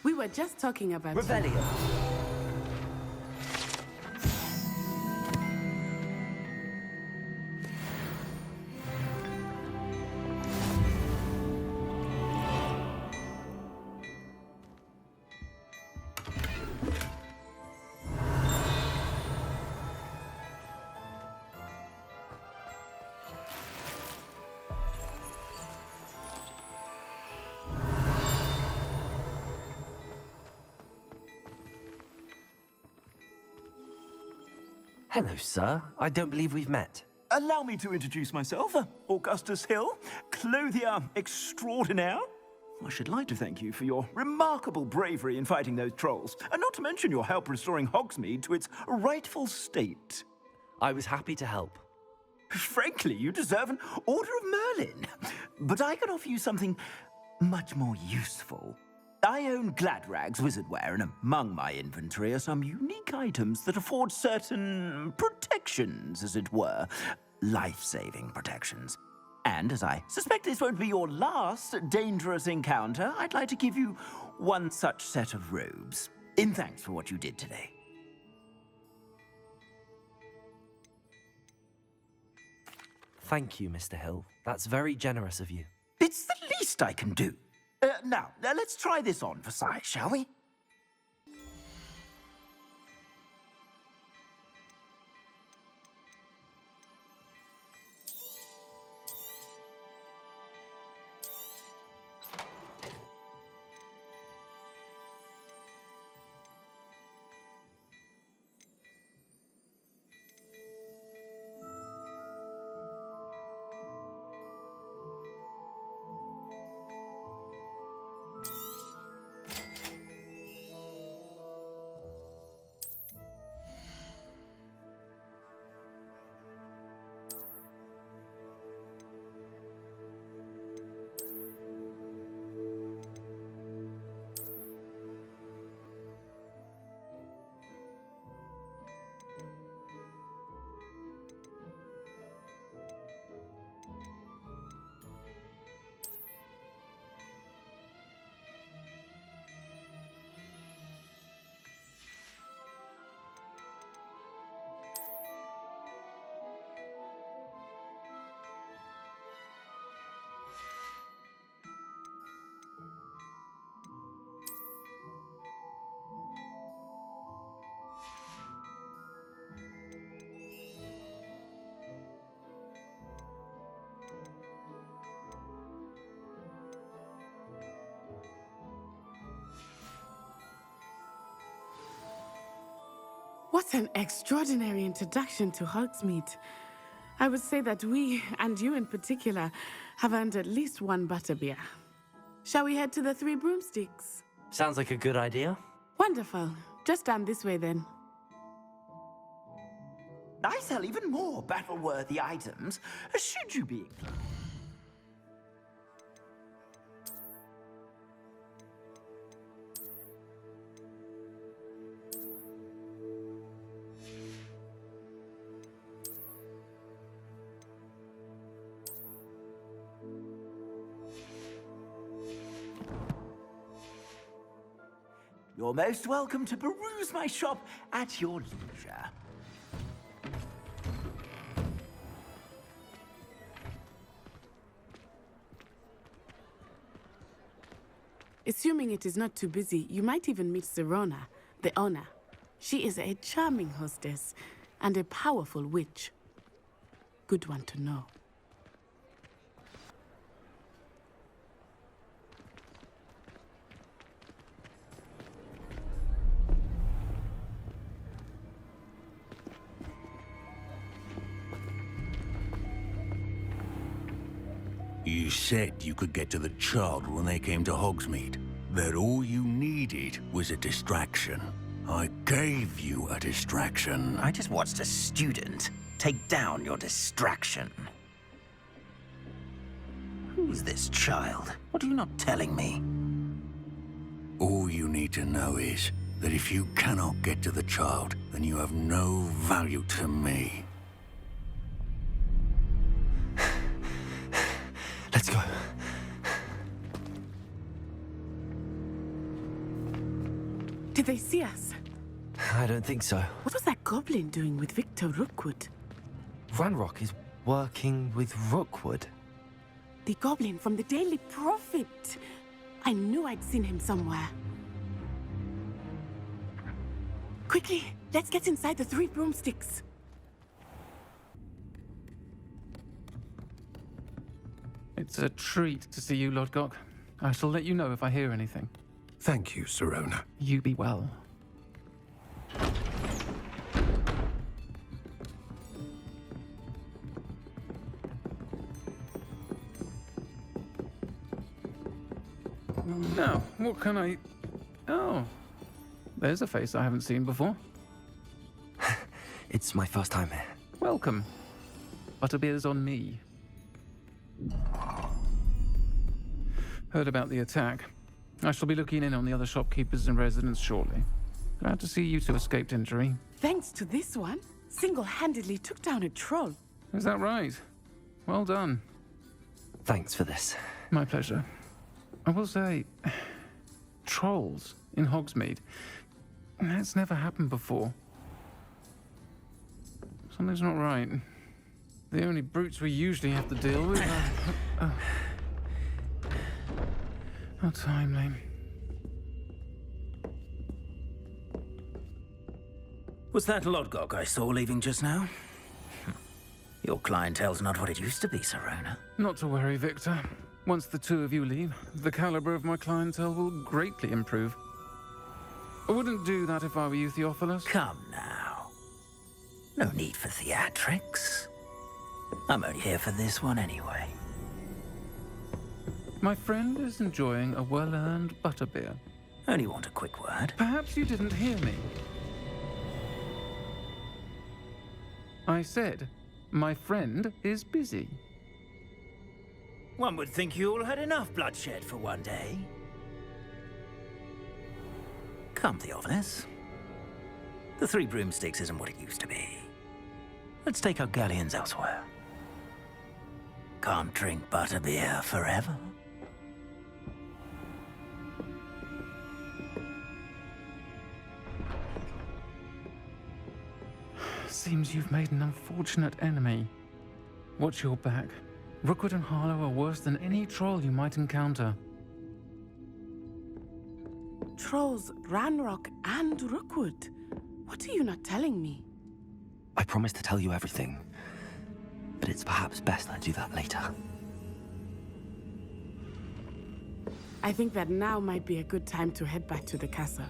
We were just talking about Rebellion. Hello, sir. I don't believe we've met. Allow me to introduce myself, Augustus Hill, clothier extraordinaire. I should like to thank you for your remarkable bravery in fighting those trolls, and not to mention your help restoring Hogsmeade to its rightful state. I was happy to help. Frankly, you deserve an Order of Merlin. But I can offer you something much more useful. I own Gladrag's wizardware, and among my inventory are some unique items that afford certain protections, as it were. Life-saving protections. And as I suspect this won't be your last dangerous encounter, I'd like to give you one such set of robes, in thanks for what you did today. Thank you, Mr. Hill. That's very generous of you. It's the least I can do. Now, let's try this on for size, shall we? What an extraordinary introduction to Hogsmeade. I would say that we, and you in particular, have earned at least one butterbeer. Shall we head to the Three Broomsticks? Sounds like a good idea. Wonderful. Just down this way then. I sell even more battle-worthy items, should you be inclined. You're most welcome to peruse my shop at your leisure. Assuming it is not too busy, you might even meet Serona, the owner. She is a charming hostess and a powerful witch. Good one to know. You said you could get to the child when they came to Hogsmeade. That all you needed was a distraction. I gave you a distraction. I just watched a student take down your distraction. Who's this child? What are you not telling me? All you need to know is that if you cannot get to the child, then you have no value to me. Let's go. Did they see us? I don't think so. What was that goblin doing with Victor Rookwood? Ranrock is working with Rookwood. The goblin from the Daily Prophet. I knew I'd seen him somewhere. Quickly, let's get inside the 3 broomsticks. It's a treat to see you, Lodgok. I shall let you know if I hear anything. Thank you, Sirona. You be well. Now, what can I... Oh, there's a face I haven't seen before. It's my first time here. Welcome. Butterbeer's on me. Heard about the attack. I shall be looking in on the other shopkeepers and residents shortly. Glad to see you two escaped injury. Thanks to this one, single-handedly took down a troll. Is that right? Well done. Thanks for this. My pleasure. I will say, trolls in Hogsmeade. That's never happened before. Something's not right. The only brutes we usually have to deal with are... How timely. Was that Lodgok I saw leaving just now? Your clientele's not what it used to be, Sirona. Not to worry, Victor. Once the two of you leave, the caliber of my clientele will greatly improve. I wouldn't do that if I were you, Theophilus. Come now. No need for theatrics. I'm only here for this one anyway. My friend is enjoying a well-earned butterbeer. Only want a quick word. Perhaps you didn't hear me. I said, my friend is busy. One would think you all had enough bloodshed for one day. Come, Theophilus. The 3 broomsticks isn't what it used to be. Let's take our galleons elsewhere. Can't drink butterbeer forever. Seems you've made an unfortunate enemy. Watch your back. Rookwood and Harlow are worse than any troll you might encounter. Trolls, Ranrock, and Rookwood. What are you not telling me? I promised to tell you everything, but it's perhaps best I do that later. I think that now might be a good time to head back to the castle.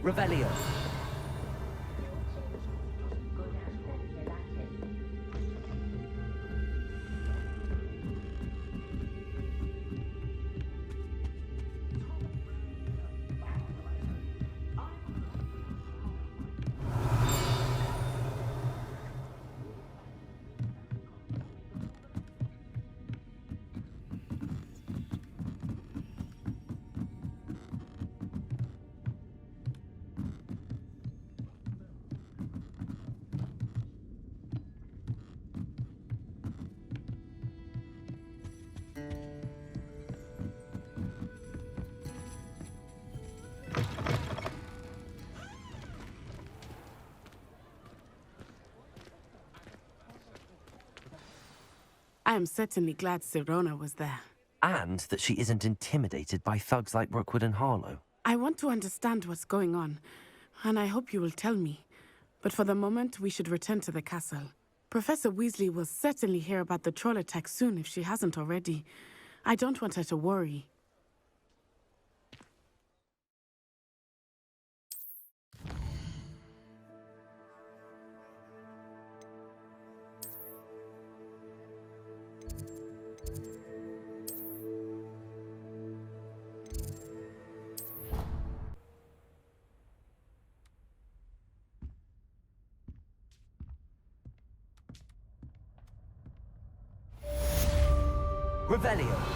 Revelio. I am certainly glad Sirona was there. And that she isn't intimidated by thugs like Rookwood and Harlow. I want to understand what's going on, and I hope you will tell me. But for the moment, we should return to the castle. Professor Weasley will certainly hear about the troll attack soon if she hasn't already. I don't want her to worry. Revelio.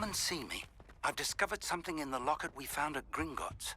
Come and see me. I've discovered something in the locket we found at Gringotts.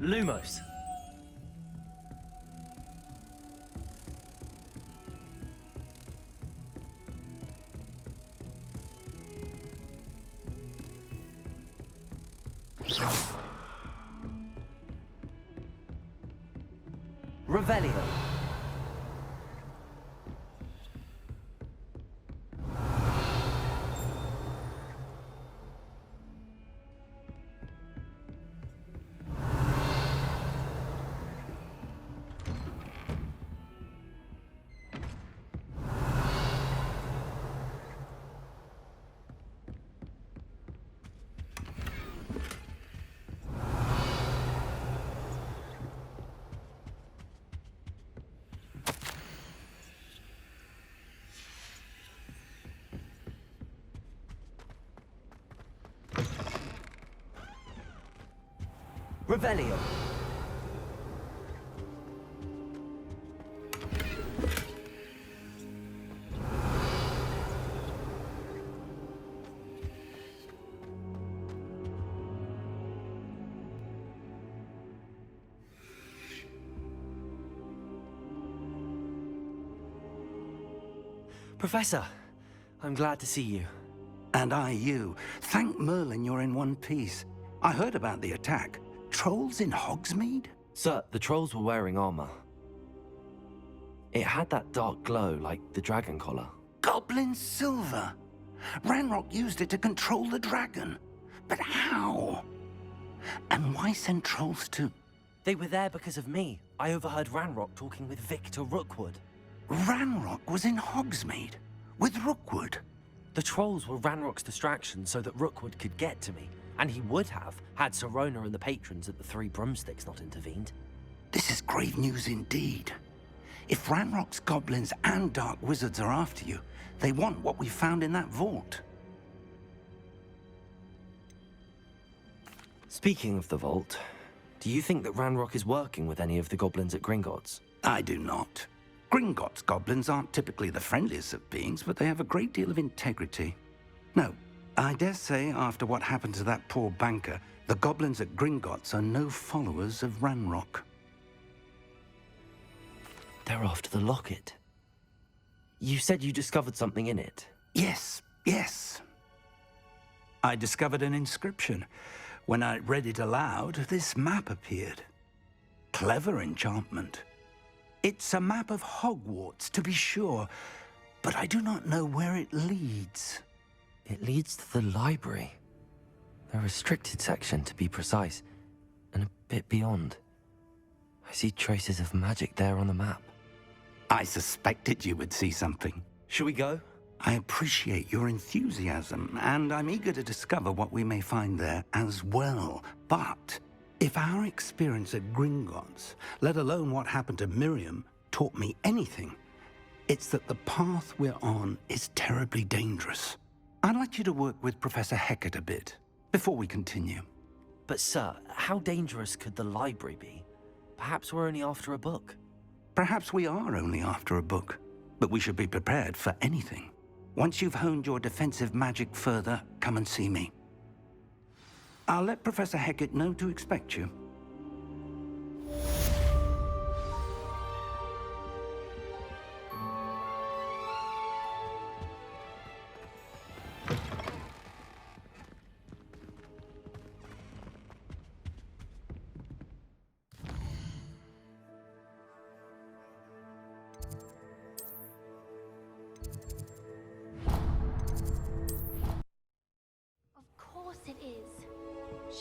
Lumos. Revelio. Revelio. Professor, I'm glad to see you. And I you. Thank Merlin you're in one piece. I heard about the attack. Trolls in Hogsmeade? Sir, the trolls were wearing armor. It had that dark glow like the dragon collar. Goblin silver. Ranrock used it to control the dragon. But how? And why send trolls to... They were there because of me. I overheard Ranrock talking with Victor Rookwood. Ranrock was in Hogsmeade? With Rookwood? The trolls were Ranrock's distraction so that Rookwood could get to me. And he would have, had Sirona and the patrons at the Three Broomsticks not intervened. This is grave news indeed. If Ranrock's goblins and dark wizards are after you, they want what we found in that vault. Speaking of the vault, do you think that Ranrock is working with any of the goblins at Gringotts? I do not. Gringotts goblins aren't typically the friendliest of beings, but they have a great deal of integrity. No, I dare say after what happened to that poor banker, the goblins at Gringotts are no followers of Ranrock. They're after the locket. You said you discovered something in it. Yes. I discovered an inscription. When I read it aloud, this map appeared. Clever enchantment. It's a map of Hogwarts, to be sure, but I do not know where it leads. It leads to the library. The restricted section, to be precise, and a bit beyond. I see traces of magic there on the map. I suspected you would see something. Shall we go? I appreciate your enthusiasm, and I'm eager to discover what we may find there as well. But if our experience at Gringotts, let alone what happened to Miriam, taught me anything, it's that the path we're on is terribly dangerous. I'd like you to work with Professor Hecat a bit, before we continue. But sir, how dangerous could the library be? Perhaps we're only after a book. Perhaps we are only after a book, but we should be prepared for anything. Once you've honed your defensive magic further, come and see me. I'll let Professor Hecat know to expect you.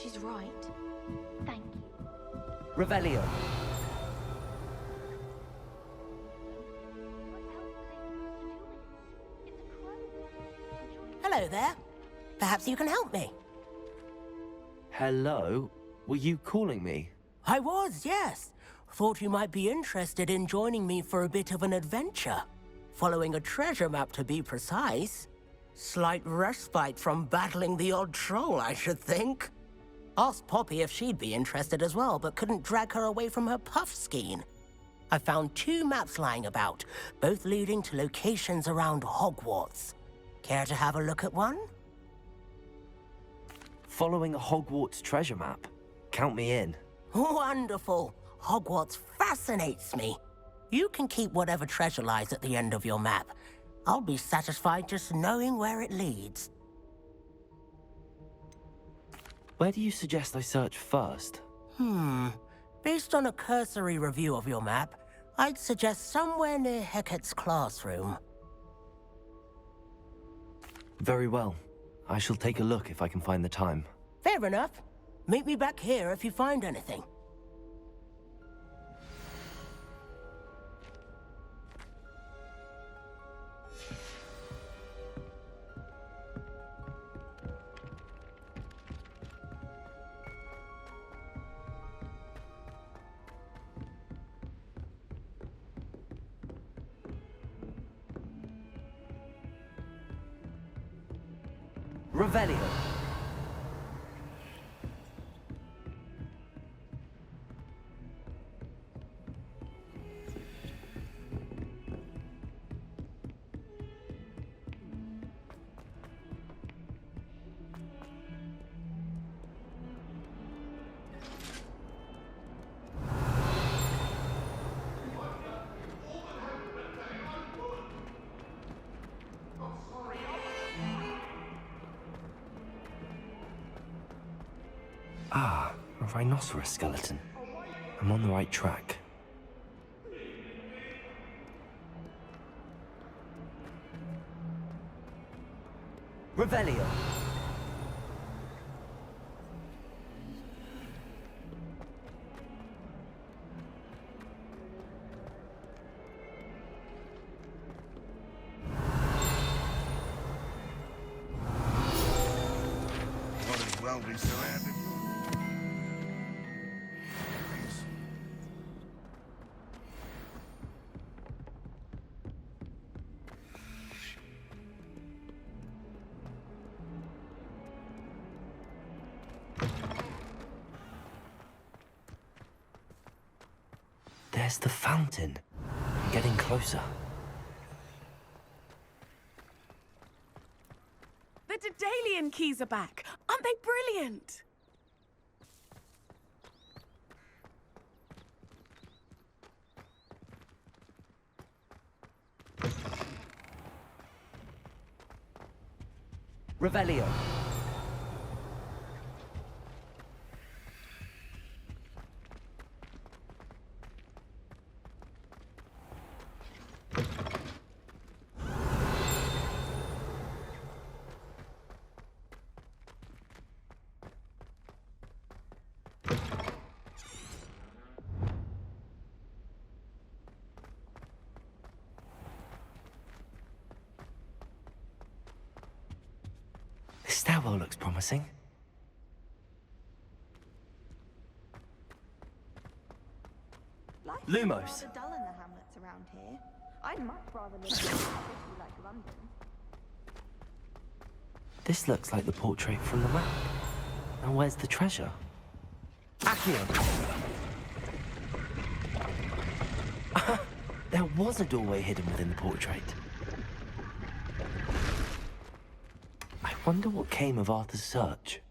She's right. Thank you. Revelio. Hello there. Perhaps you can help me. Hello? Were you calling me? I was, yes. Thought you might be interested in joining me for a bit of an adventure. Following a treasure map, to be precise. Slight respite from battling the odd troll, I should think. Asked Poppy if she'd be interested as well, but couldn't drag her away from her puff skein. I found 2 maps lying about, both leading to locations around Hogwarts. Care to have a look at one? Following a Hogwarts treasure map? Count me in. Wonderful. Hogwarts fascinates me. You can keep whatever treasure lies at the end of your map. I'll be satisfied just knowing where it leads. Where do you suggest I search first? Based on a cursory review of your map, I'd suggest somewhere near Hecat's classroom. Very well. I shall take a look if I can find the time. Fair enough. Meet me back here if you find anything. Revelio. Ah, a rhinoceros skeleton. I'm on the right track. Revelio. Might as well be surrounded. There's the fountain. I'm getting closer. The Daedalian keys are back. Aren't they brilliant? Revelio. This stairwell looks promising. Lumos. Dull in the hamlets around here. I'd much rather live in a city like London. This looks like the portrait from the map. Now where's the treasure? Accio! There was a doorway hidden within the portrait. I wonder what came of Arthur's search.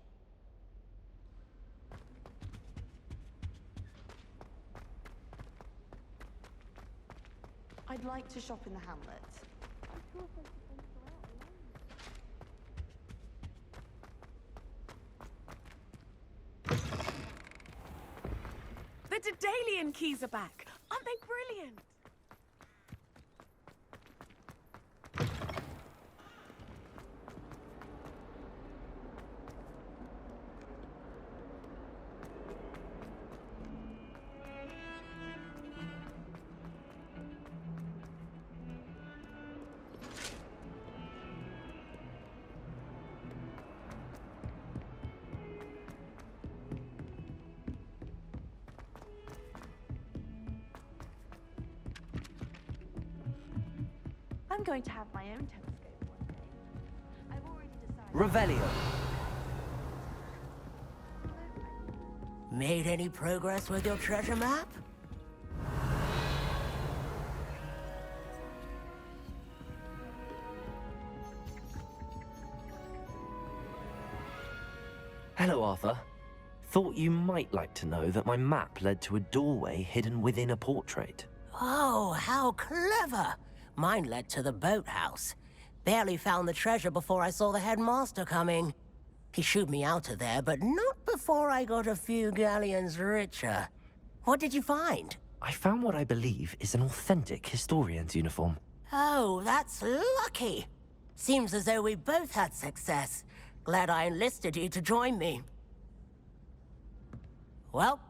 I'd like to shop in the hamlet. The Daedalian keys are back. Aren't they brilliant? I'm going to have my own telescope one day. I've already decided. Revelio. Made any progress with your treasure map? Hello, Arthur. Thought you might like to know that my map led to a doorway hidden within a portrait. Oh, how clever! Mine led to the boathouse. Barely found the treasure before I saw the headmaster coming. He shooed me out of there, but not before I got a few galleons richer. What did you find? I found what I believe is an authentic historian's uniform. Oh, that's lucky. Seems as though we both had success. Glad I enlisted you to join me. Well,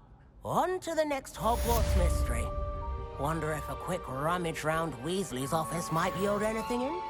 on to the next Hogwarts mystery. Wonder if a quick rummage round Weasley's office might yield anything in?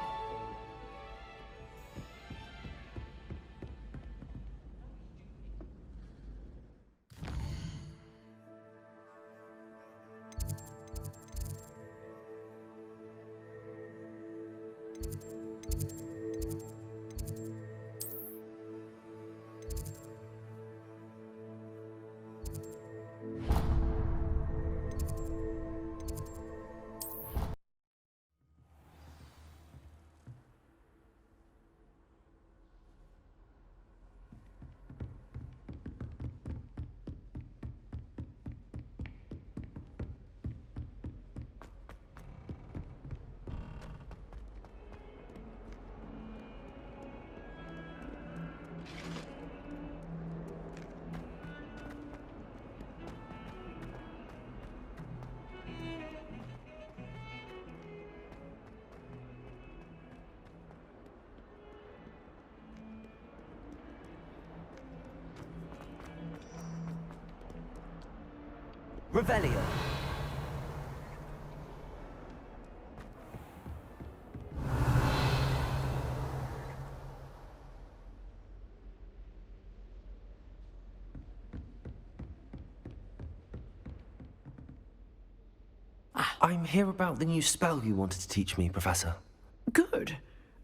Revelio. I'm here about the new spell you wanted to teach me, Professor. Good.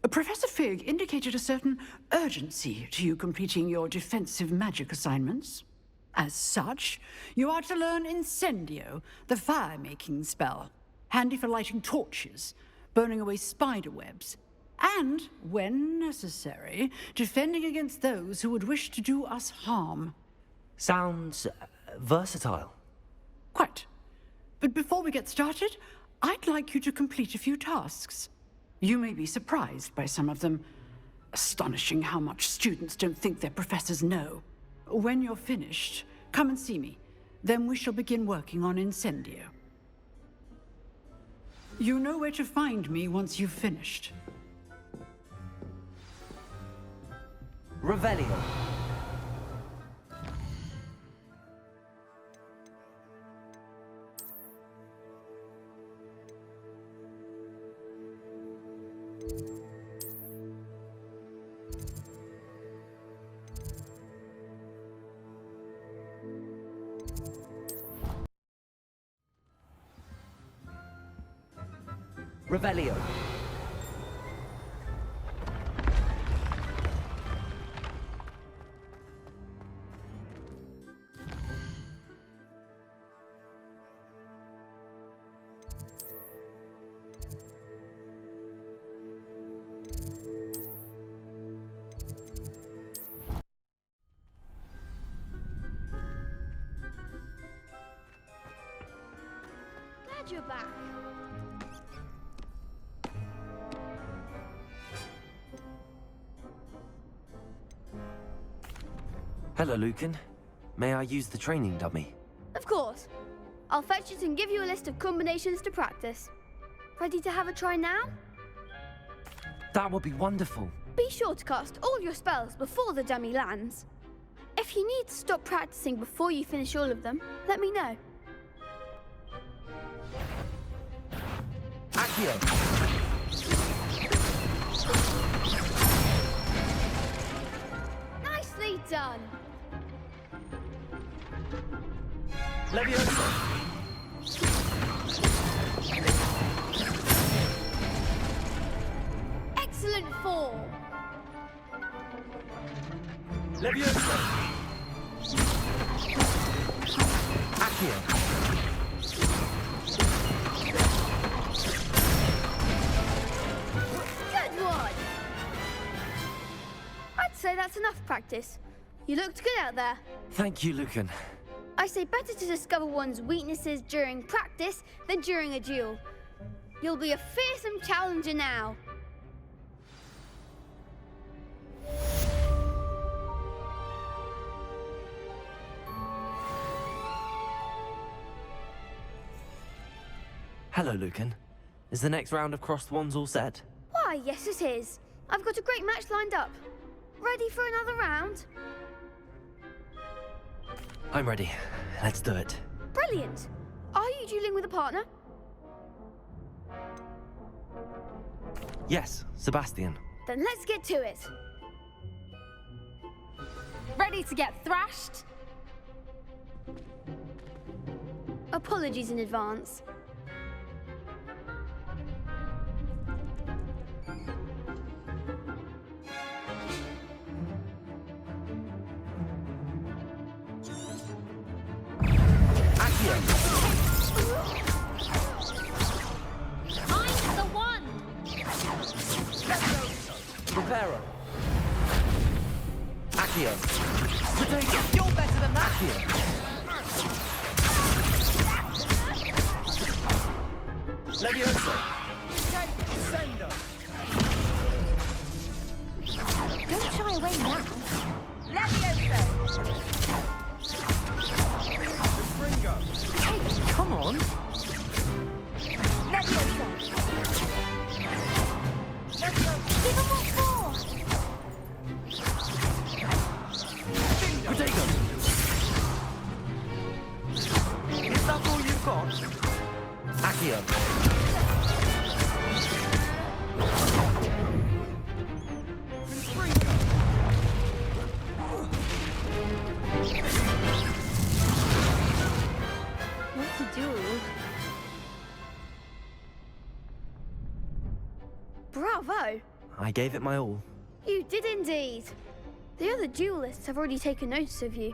Professor Fig indicated a certain urgency to you completing your defensive magic assignments. As such, you are to learn Incendio, the fire-making spell, handy for lighting torches, burning away spider webs, and, when necessary, defending against those who would wish to do us harm. Sounds versatile. Quite. But before we get started, I'd like you to complete a few tasks. You may be surprised by some of them. Astonishing how much students don't think their professors know. When you're finished, come and see me. Then we shall begin working on Incendio. You know where to find me once you've finished. Revelio. Revelio. Glad you're back. Hello, Lucan. May I use the training dummy? Of course. I'll fetch it and give you a list of combinations to practice. Ready to have a try now? That would be wonderful. Be sure to cast all your spells before the dummy lands. If you need to stop practicing before you finish all of them, let me know. Accio. Nicely done. Leviosa. 4. Leviosa! Accio! Good one! I'd say that's enough practice. You looked good out there. Thank you, Lucan. I say better to discover one's weaknesses during practice than during a duel. You'll be a fearsome challenger now. Hello, Lucan. Is the next round of crossed wands all set? Why, yes it is. I've got a great match lined up. Ready for another round? I'm ready. Let's do it. Brilliant. Are you dueling with a partner? Yes, Sebastian. Then let's get to it. Ready to get thrashed? Apologies in advance. I'm the one! Preparo. Accio. Potato, you're better than that! Leviosa. Incendio! Don't shy away now. Leviosa! Come on. Leviosa! Give him what for! Potato. Is that all you've got? Accio. What to do? Bravo! I gave it my all. You did indeed. The other duelists have already taken notice of you,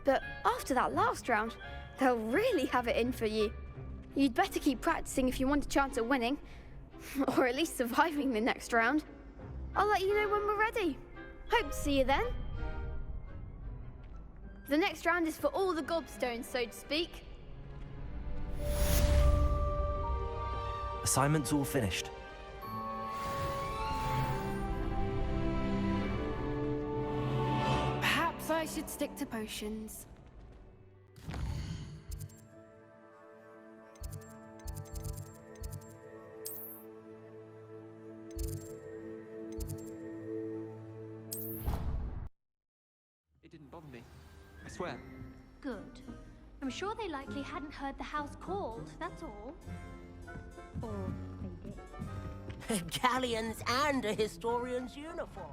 but after that last round, they'll really have it in for you. You'd better keep practicing if you want a chance at winning, or at least surviving the next round. I'll let you know when we're ready. Hope to see you then. The next round is for all the gobstones, so to speak. Assignment's all finished. Perhaps I should stick to potions. It didn't bother me. I swear. Good. I'm sure they likely hadn't heard the house called, that's all. Or they did. Galleons and a historian's uniform.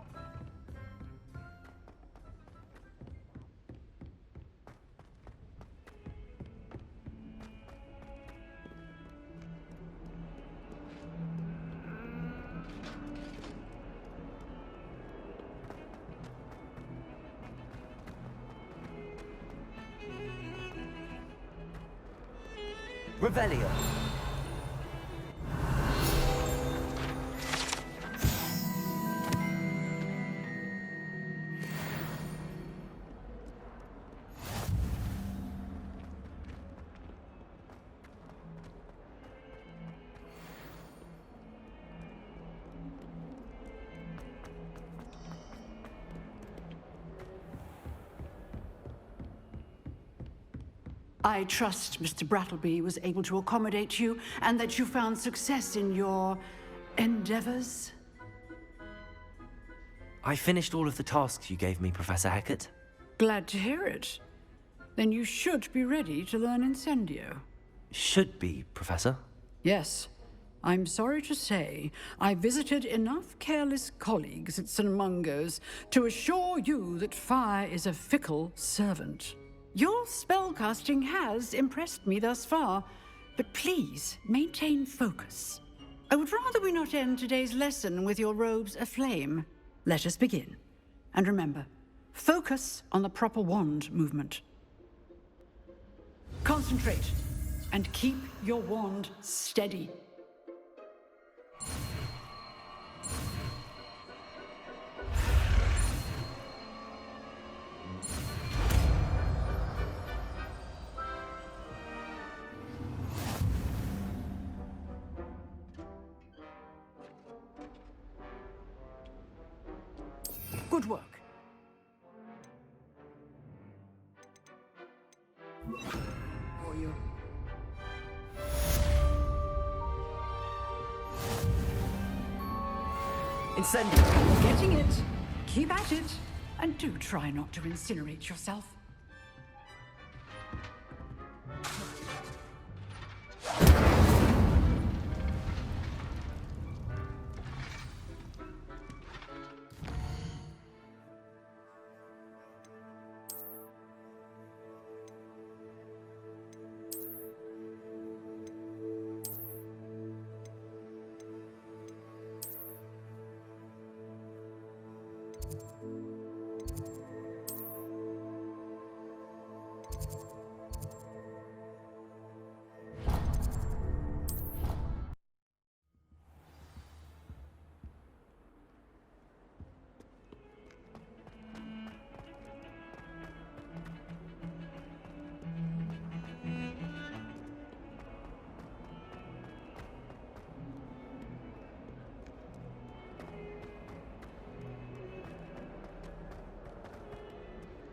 Revelio. I trust Mr. Brattleby was able to accommodate you and that you found success in your endeavors. I finished all of the tasks you gave me, Professor Hecat. Glad to hear it. Then you should be ready to learn Incendio. Should be, Professor. Yes. I'm sorry to say, I visited enough careless colleagues at St. Mungo's to assure you that fire is a fickle servant. Your spellcasting has impressed me thus far, but please maintain focus. I would rather we not end today's lesson with your robes aflame. Let us begin. And remember, focus on the proper wand movement. Concentrate, and keep your wand steady. Good work. For you. Incendio! Getting it. Keep at it. And do try not to incinerate yourself.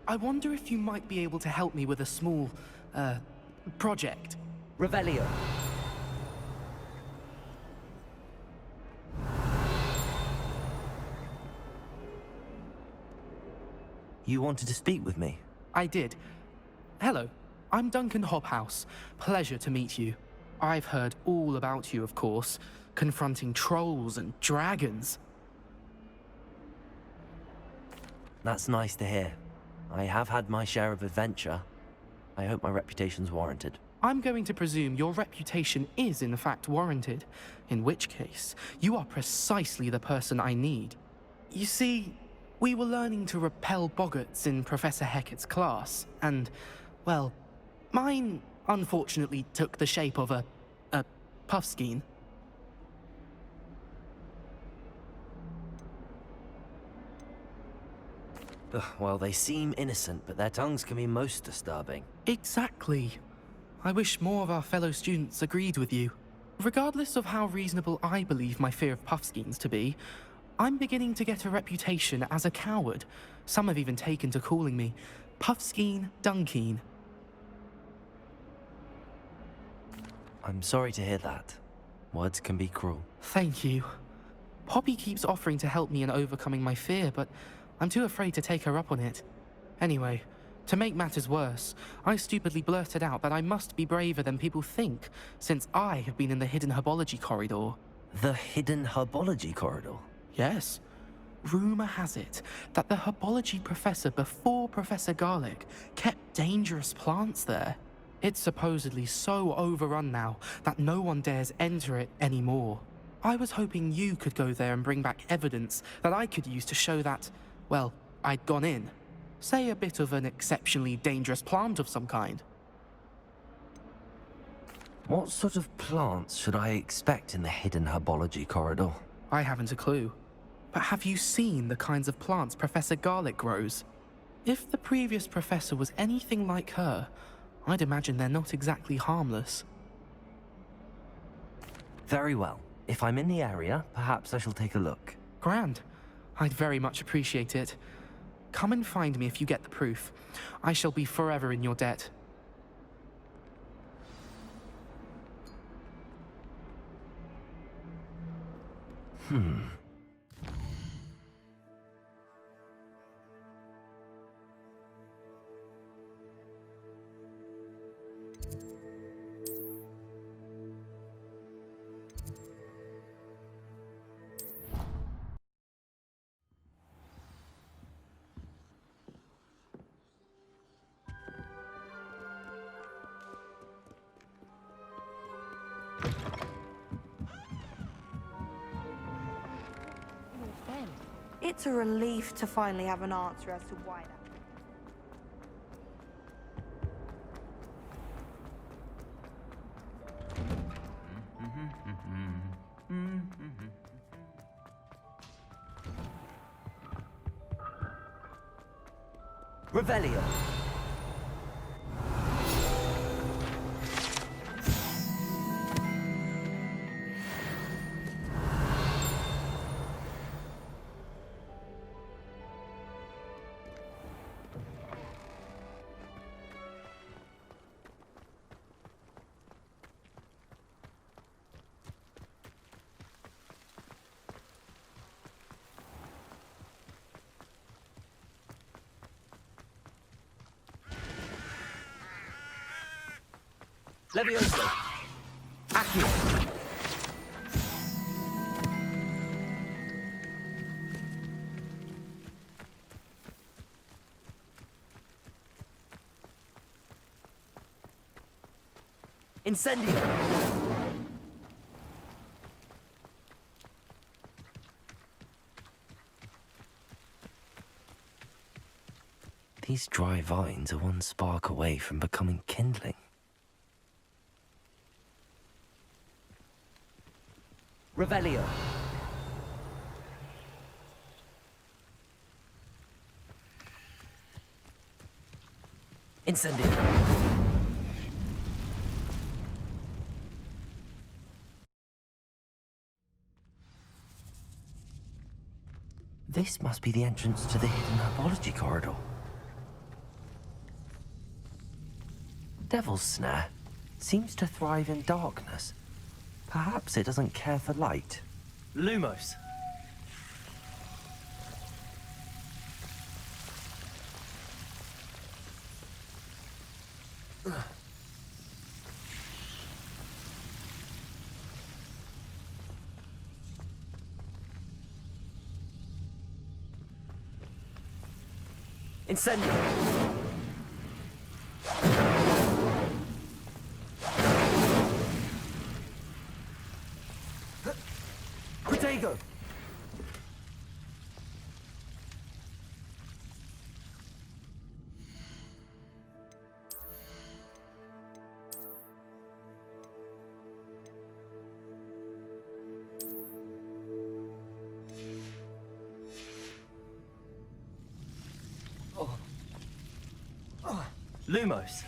I wonder if you might be able to help me with a small, project. Revelio. You wanted to speak with me? I did. Hello, I'm Duncan Hobhouse. Pleasure to meet you. I've heard all about you, of course, confronting trolls and dragons. That's nice to hear. I have had my share of adventure. I hope my reputation's warranted. I'm going to presume your reputation is in fact warranted, in which case, you are precisely the person I need. You see, we were learning to repel boggarts in Professor Hecat's class, and, well, mine unfortunately took the shape of a puffskein. Ugh, well, they seem innocent, but their tongues can be most disturbing. Exactly. I wish more of our fellow students agreed with you. Regardless of how reasonable I believe my fear of puffskeins to be, I'm beginning to get a reputation as a coward. Some have even taken to calling me Puffskeen Dunkeen. I'm sorry to hear that. Words can be cruel. Thank you. Poppy keeps offering to help me in overcoming my fear, but I'm too afraid to take her up on it. Anyway, to make matters worse, I stupidly blurted out that I must be braver than people think, since I have been in the hidden herbology corridor. The hidden herbology corridor? Yes. Rumor has it that the herbology professor before Professor Garlic kept dangerous plants there. It's supposedly so overrun now that no one dares enter it anymore. I was hoping you could go there and bring back evidence that I could use to show that, well, I'd gone in. Say a bit of an exceptionally dangerous plant of some kind. What sort of plants should I expect in the hidden herbology corridor? I haven't a clue. But have you seen the kinds of plants Professor Garlic grows? If the previous professor was anything like her, I'd imagine they're not exactly harmless. Very well. If I'm in the area, perhaps I shall take a look. Grand. I'd very much appreciate it. Come and find me if you get the proof. I shall be forever in your debt. It's a relief to finally have an answer as to why that. Revelio. Levioso. Accio. Incendio. These dry vines are one spark away from becoming kindling. Revelio. Incendio. This must be the entrance to the hidden herbology corridor. Devil's Snare seems to thrive in darkness. Perhaps it doesn't care for light. Lumos. Incendio. Protego. Lumos.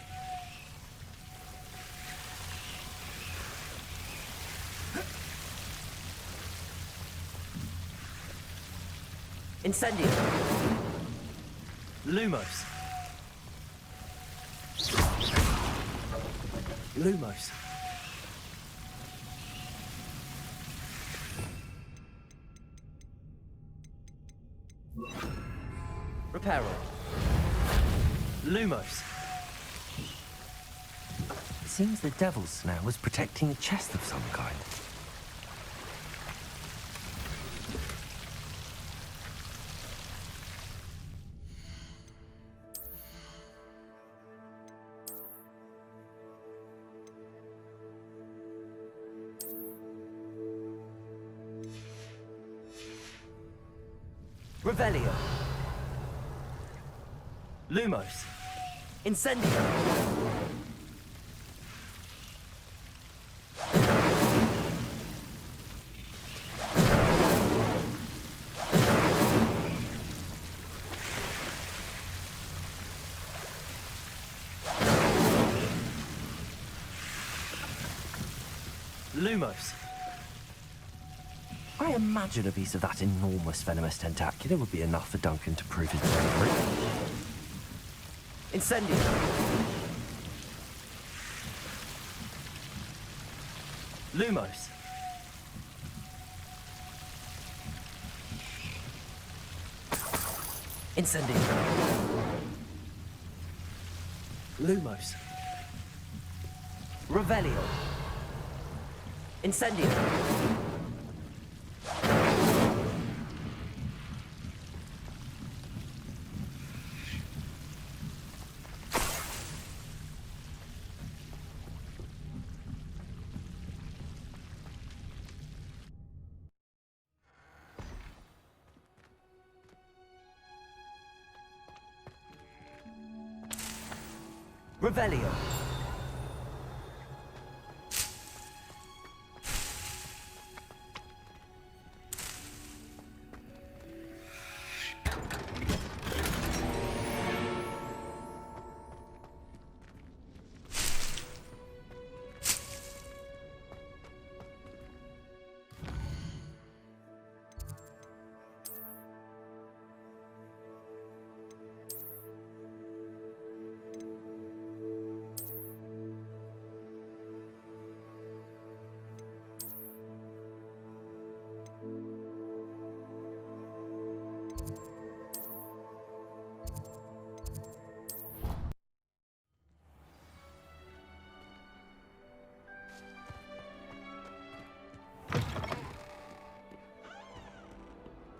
Incendio. Lumos. Lumos. Reparo. Lumos. It seems the Devil's Snare was protecting a chest of some kind. Revelio. Lumos. Incendio. Lumos. I imagine a piece of that enormous venomous tentacular would be enough for Duncan to prove his bravery. Incendio. Lumos. Incendio. Lumos. Revelio. Incendio. Revelio.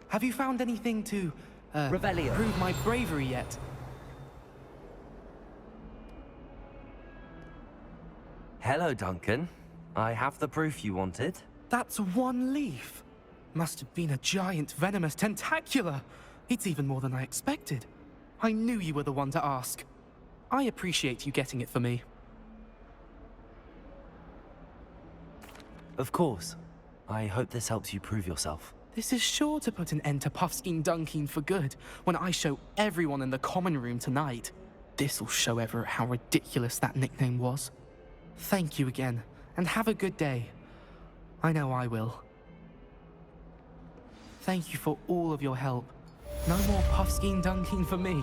Have you found anything to, Revelio. prove my bravery yet? Hello, Duncan. I have the proof you wanted. That's one leaf. Must have been a giant venomous tentacula. It's even more than I expected. I knew you were the one to ask. I appreciate you getting it for me. Of course. I hope this helps you prove yourself. This is sure to put an end to Puffskein Dunkeen for good when I show everyone in the common room tonight. This'll show Everett how ridiculous that nickname was. Thank you again, and have a good day. I know I will. Thank you for all of your help. No more Puffskein Dunkeen for me.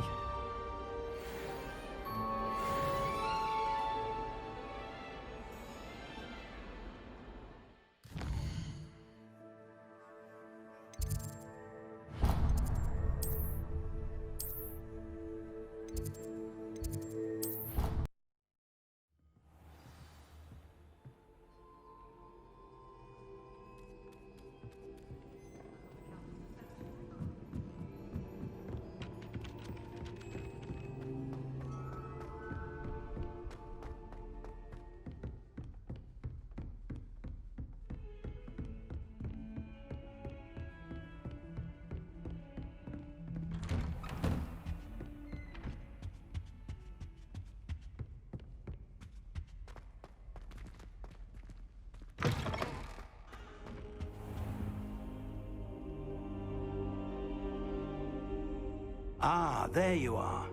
Ah, there you are.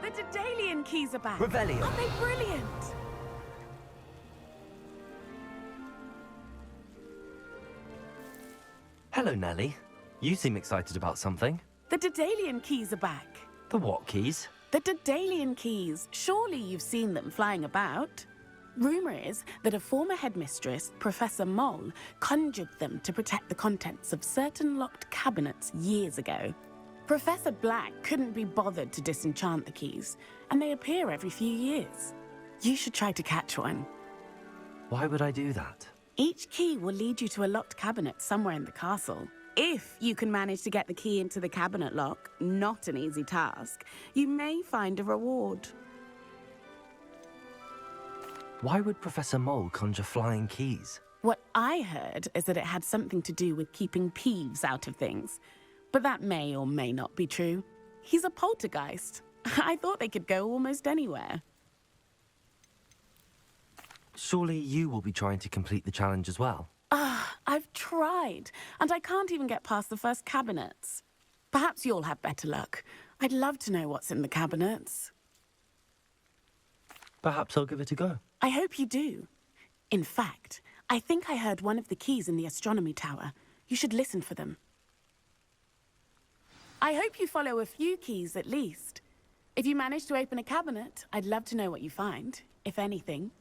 The Daedalian keys are back. Revelio. Aren't they brilliant? Hello, Nellie. You seem excited about something. The Daedalian keys are back. The what keys? The Daedalian keys. Surely you've seen them flying about. Rumor is that a former headmistress, Professor Moll, conjured them to protect the contents of certain locked cabinets years ago. Professor Black couldn't be bothered to disenchant the keys, and they appear every few years. You should try to catch one. Why would I do that? Each key will lead you to a locked cabinet somewhere in the castle. If you can manage to get the key into the cabinet lock, not an easy task, you may find a reward. Why would Professor Mole conjure flying keys? What I heard is that it had something to do with keeping Peeves out of things. But that may or may not be true. He's a poltergeist. I thought they could go almost anywhere. Surely you will be trying to complete the challenge as well. I've tried, and I can't even get past the first cabinets. Perhaps you'll have better luck. I'd love to know what's in the cabinets. Perhaps I'll give it a go. I hope you do. In fact, I think I heard one of the keys in the astronomy tower. You should listen for them. I hope you follow a few keys at least. If you manage to open a cabinet, I'd love to know what you find, if anything.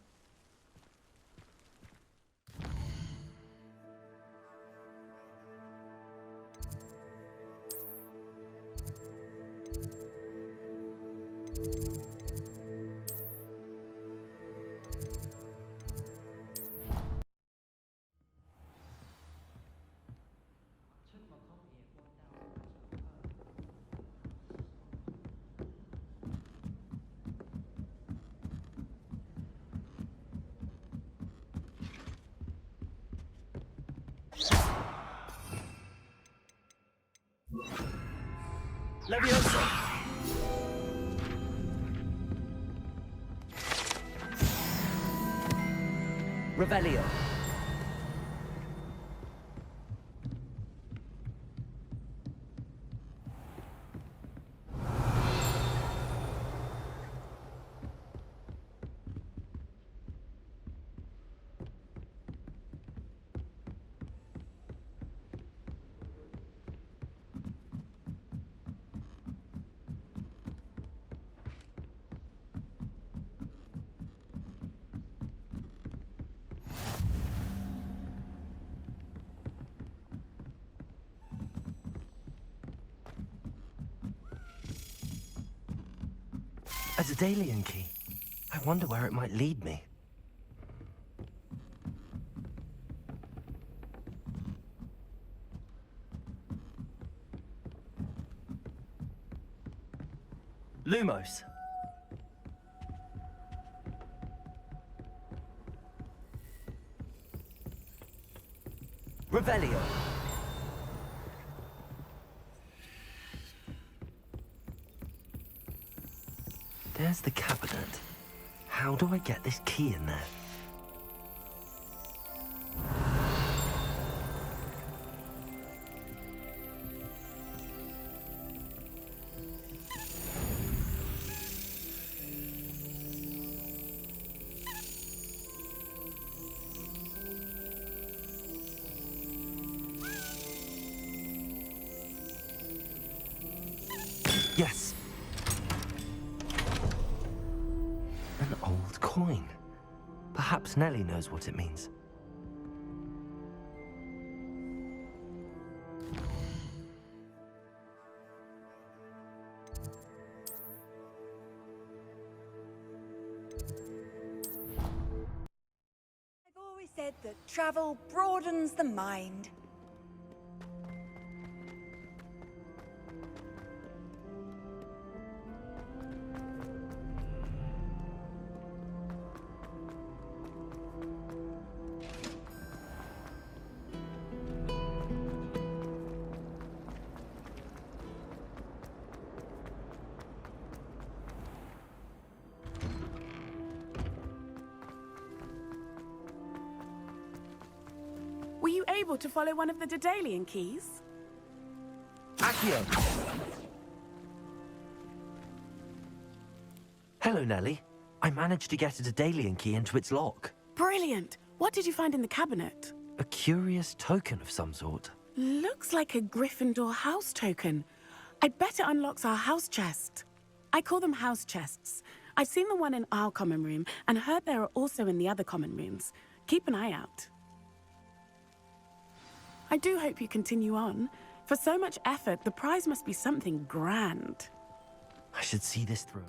Leviosa! Revelio. A Daedalian key. I wonder where it might lead me. Lumos. Revelio. There's the cabinet. How do I get this key in there? Yes. An old coin. Perhaps Nellie knows what it means. I've always said that travel broadens the mind. Were you able to follow one of the Daedalian keys? Accio! Hello, Nellie. I managed to get a Daedalian key into its lock. Brilliant! What did you find in the cabinet? A curious token of some sort. Looks like a Gryffindor house token. I'd bet it unlocks our house chest. I call them house chests. I've seen the one in our common room and heard there are also in the other common rooms. Keep an eye out. I do hope you continue on. For so much effort, the prize must be something grand. I should see this through.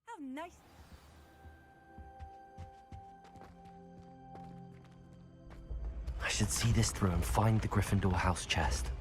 How nice. I should see this through and find the Gryffindor house chest.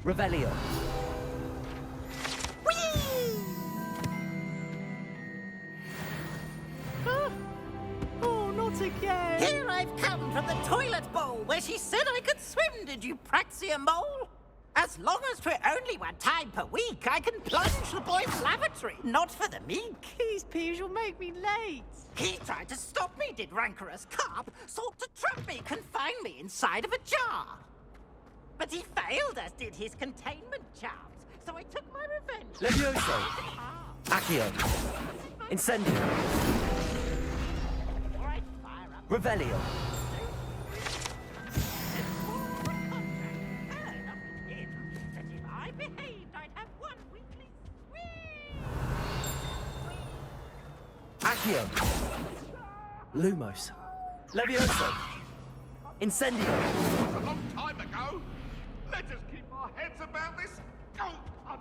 Revelio. Oh, not again! Here I've come from the toilet bowl where she said I could swim, did you Praxia mole? As long as 'twere only one time per week, I can plunge the boy's lavatory, not for the meek. These peas will make me late. He tried to stop me, did rancorous carp, sought to trap me, confine me inside of a jar. But he failed, as did his containment charms, so I took my revenge. Levioso. Accio. Incendio. Revelio. Accio. Lumos. Levioso. Incendio. A long time ago. Let us keep our heads about this. Go on.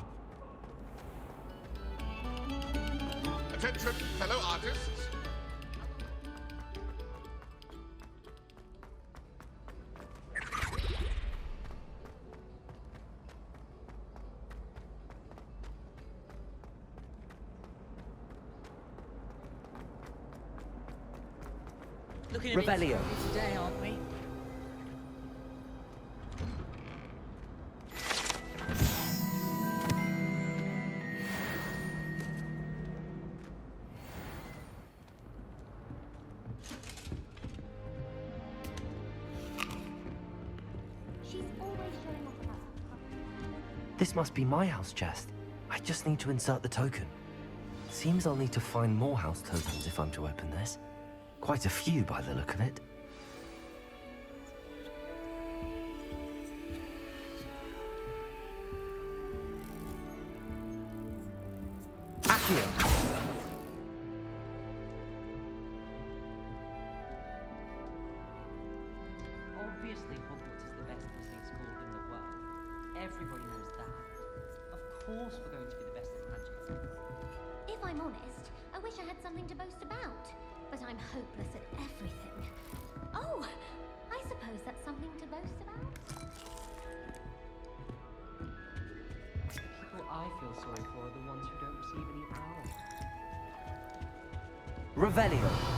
Attention, fellow artists. Looking Revelio. Today, aren't we? She's always showing off about her. This must be my house chest. I just need to insert the token. Seems I'll need to find more house tokens if I'm to open this. Quite a few by the look of it. Accio. Obviously, Hogwarts is the best listening school in the world. Everybody knows that. Of course we're going to be the best at magic. If I'm honest, I wish I had something to boast about. But I'm hopeless at everything. Oh, I suppose that's something to boast about. People I feel sorry for are the ones who don't receive any power. Revelio.